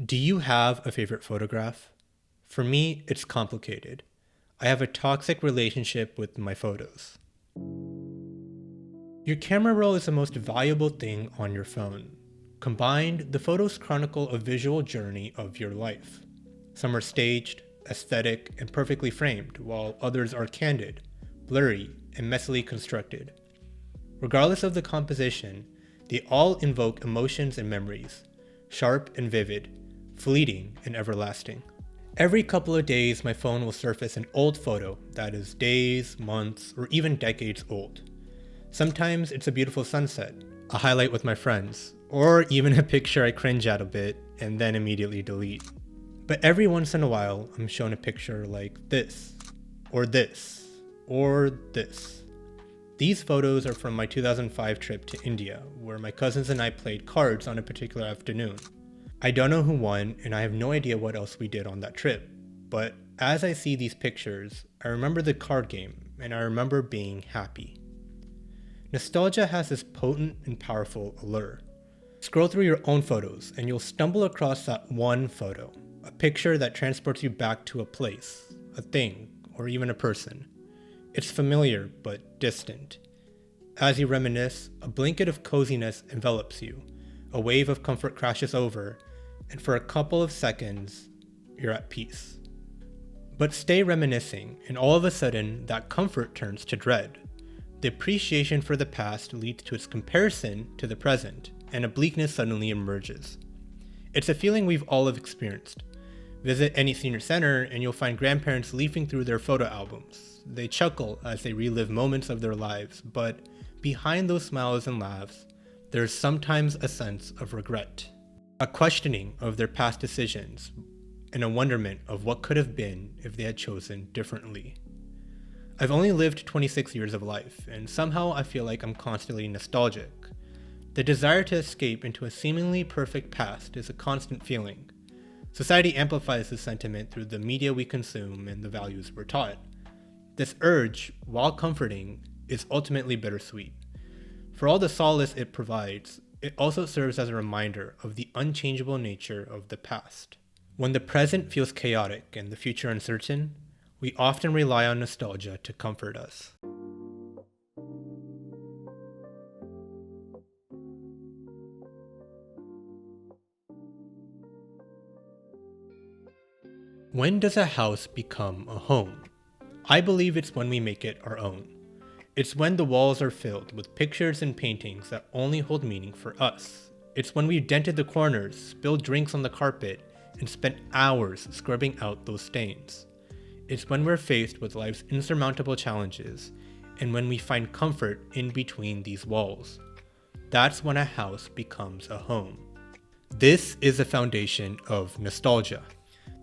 Do you have a favorite photograph? For me, it's complicated. I have a toxic relationship with my photos. Your camera roll is the most valuable thing on your phone. Combined, the photos chronicle a visual journey of your life. Some are staged, aesthetic, and perfectly framed, while others are candid, blurry, and messily constructed. Regardless of the composition, they all invoke emotions and memories, sharp and vivid, fleeting and everlasting. Every couple of days, my phone will surface an old photo that is days, months, or even decades old. Sometimes it's a beautiful sunset, a highlight with my friends, or even a picture I cringe at a bit and then immediately delete. But every once in a while, I'm shown a picture like this, or this, or this. These photos are from my 2005 trip to India, where my cousins and I played cards on a particular afternoon. I don't know who won, and I have no idea what else we did on that trip, but as I see these pictures, I remember the card game, and I remember being happy. Nostalgia has this potent and powerful allure. Scroll through your own photos, and you'll stumble across that one photo, a picture that transports you back to a place, a thing, or even a person. It's familiar, but distant. As you reminisce, a blanket of coziness envelops you, a wave of comfort crashes over, and for a couple of seconds, you're at peace. But stay reminiscing, and all of a sudden, that comfort turns to dread. The appreciation for the past leads to its comparison to the present, and a bleakness suddenly emerges. It's a feeling we've all have experienced. Visit any senior center, and you'll find grandparents leafing through their photo albums. They chuckle as they relive moments of their lives, but behind those smiles and laughs, there's sometimes a sense of regret, a questioning of their past decisions, and a wonderment of what could have been if they had chosen differently. I've only lived 26 years of life, and somehow I feel like I'm constantly nostalgic. The desire to escape into a seemingly perfect past is a constant feeling. Society amplifies this sentiment through the media we consume and the values we're taught. This urge, while comforting, is ultimately bittersweet. For all the solace it provides, it also serves as a reminder of the unchangeable nature of the past. When the present feels chaotic and the future uncertain, we often rely on nostalgia to comfort us. When does a house become a home? I believe it's when we make it our own. It's when the walls are filled with pictures and paintings that only hold meaning for us. It's when we've dented the corners, spilled drinks on the carpet, and spent hours scrubbing out those stains. It's when we're faced with life's insurmountable challenges, and when we find comfort in between these walls. That's when a house becomes a home. This is the foundation of nostalgia.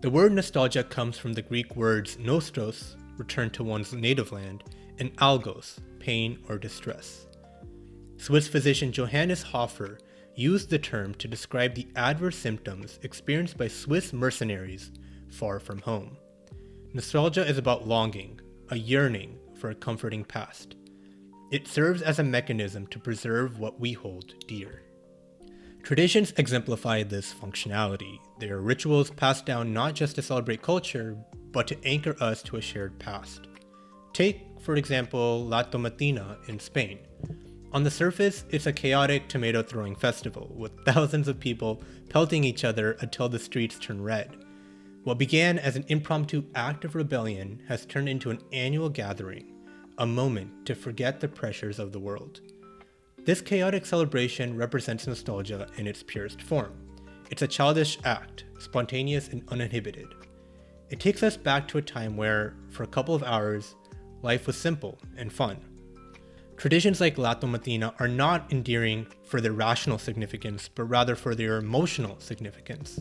The word nostalgia comes from the Greek words nostos, return to one's native land, and algos, pain or distress. Swiss physician Johannes Hofer used the term to describe the adverse symptoms experienced by Swiss mercenaries far from home. Nostalgia is about longing, a yearning for a comforting past. It serves as a mechanism to preserve what we hold dear. Traditions exemplify this functionality. They are rituals passed down not just to celebrate culture, but to anchor us to a shared past. Take, for example, La Tomatina in Spain. On the surface, it's a chaotic tomato-throwing festival, with thousands of people pelting each other until the streets turn red. What began as an impromptu act of rebellion has turned into an annual gathering, a moment to forget the pressures of the world. This chaotic celebration represents nostalgia in its purest form. It's a childish act, spontaneous and uninhibited. It takes us back to a time where, for a couple of hours, life was simple and fun. Traditions like La Tomatina are not endearing for their rational significance, but rather for their emotional significance.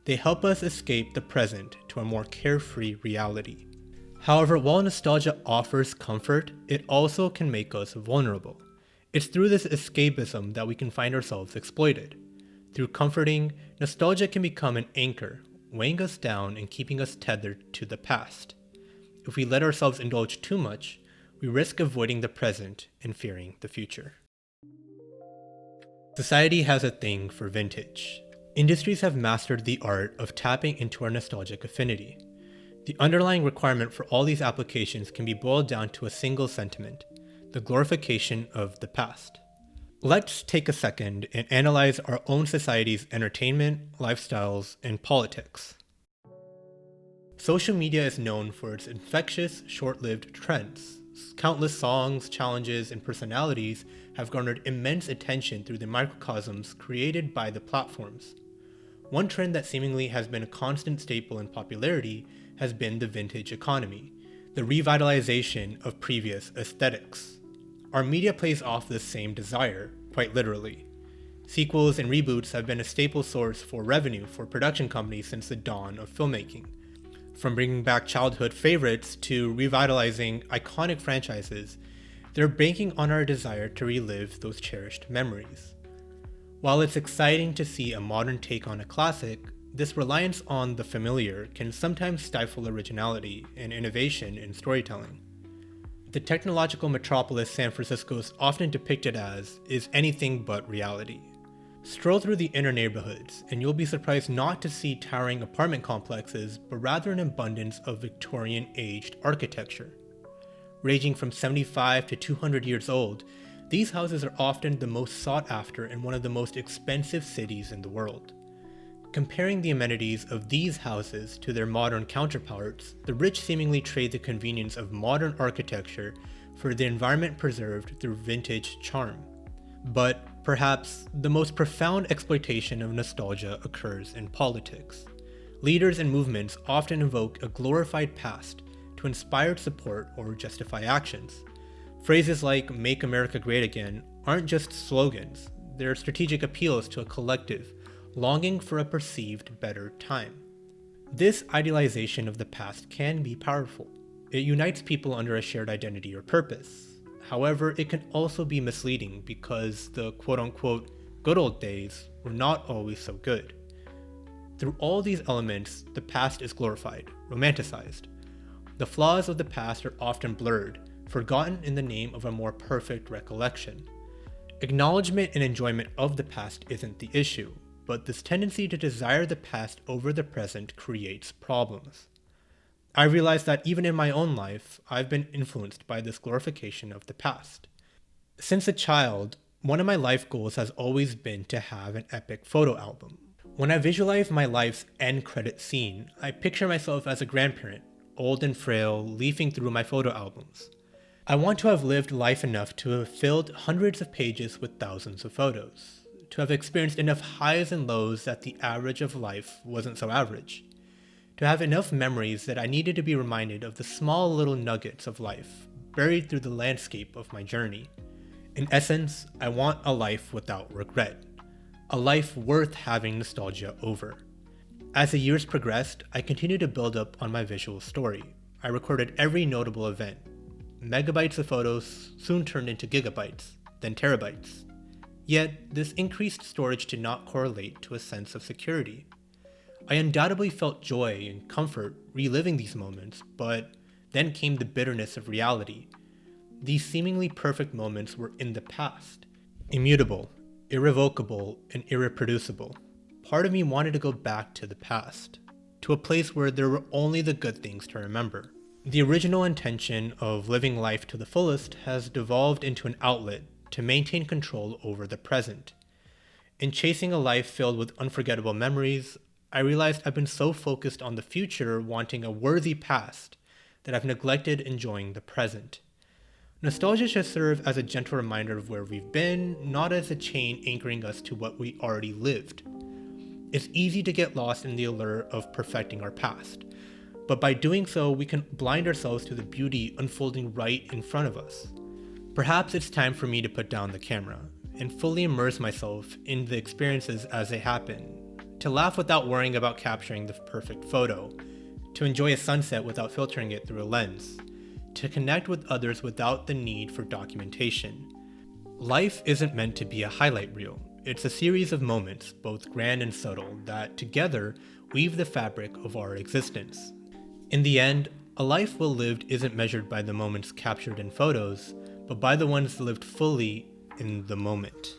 They help us escape the present to a more carefree reality. However, while nostalgia offers comfort, it also can make us vulnerable. It's through this escapism that we can find ourselves exploited. Through comforting, nostalgia can become an anchor, weighing us down and keeping us tethered to the past. If we let ourselves indulge too much, we risk avoiding the present and fearing the future. Society has a thing for vintage. Industries have mastered the art of tapping into our nostalgic affinity. The underlying requirement for all these applications can be boiled down to a single sentiment: the glorification of the past. Let's take a second and analyze our own society's entertainment, lifestyles, and politics. Social media is known for its infectious, short-lived trends. Countless songs, challenges, and personalities have garnered immense attention through the microcosms created by the platforms. One trend that seemingly has been a constant staple in popularity has been the vintage economy, the revitalization of previous aesthetics. Our media plays off this same desire, quite literally. Sequels and reboots have been a staple source for revenue for production companies since the dawn of filmmaking. From bringing back childhood favorites to revitalizing iconic franchises, they're banking on our desire to relive those cherished memories. While it's exciting to see a modern take on a classic, this reliance on the familiar can sometimes stifle originality and innovation in storytelling. The technological metropolis San Francisco is often depicted as is anything but reality. Stroll through the inner neighborhoods, and you'll be surprised not to see towering apartment complexes, but rather an abundance of Victorian-aged architecture. Ranging from 75 to 200 years old, these houses are often the most sought after in one of the most expensive cities in the world. Comparing the amenities of these houses to their modern counterparts, the rich seemingly trade the convenience of modern architecture for the environment preserved through vintage charm. But perhaps the most profound exploitation of nostalgia occurs in politics. Leaders and movements often invoke a glorified past to inspire support or justify actions. Phrases like "Make America Great Again" aren't just slogans, they're strategic appeals to a collective longing for a perceived better time. This idealization of the past can be powerful. It unites people under a shared identity or purpose. However, it can also be misleading because the quote-unquote good old days were not always so good. Through all these elements, the past is glorified, romanticized. The flaws of the past are often blurred, forgotten in the name of a more perfect recollection. Acknowledgement and enjoyment of the past isn't the issue, but this tendency to desire the past over the present creates problems. I realized that even in my own life, I've been influenced by this glorification of the past. Since a child, one of my life goals has always been to have an epic photo album. When I visualize my life's end credit scene, I picture myself as a grandparent, old and frail, leafing through my photo albums. I want to have lived life enough to have filled hundreds of pages with thousands of photos, to have experienced enough highs and lows that the average of life wasn't so average, to have enough memories that I needed to be reminded of the small little nuggets of life buried through the landscape of my journey. In essence, I want a life without regret, a life worth having nostalgia over. As the years progressed, I continued to build up on my visual story. I recorded every notable event. Megabytes of photos soon turned into gigabytes, then terabytes. Yet, this increased storage did not correlate to a sense of security. I undoubtedly felt joy and comfort reliving these moments, but then came the bitterness of reality. These seemingly perfect moments were in the past, immutable, irrevocable, and irreproducible. Part of me wanted to go back to the past, to a place where there were only the good things to remember. The original intention of living life to the fullest has devolved into an outlet to maintain control over the present. In chasing a life filled with unforgettable memories, I realized I've been so focused on the future wanting a worthy past that I've neglected enjoying the present. Nostalgia should serve as a gentle reminder of where we've been, not as a chain anchoring us to what we already lived. It's easy to get lost in the allure of perfecting our past, but by doing so, we can blind ourselves to the beauty unfolding right in front of us. Perhaps it's time for me to put down the camera and fully immerse myself in the experiences as they happen, to laugh without worrying about capturing the perfect photo, to enjoy a sunset without filtering it through a lens, to connect with others without the need for documentation. Life isn't meant to be a highlight reel. It's a series of moments, both grand and subtle, that together weave the fabric of our existence. In the end, a life well lived isn't measured by the moments captured in photos, but by the ones lived fully in the moment.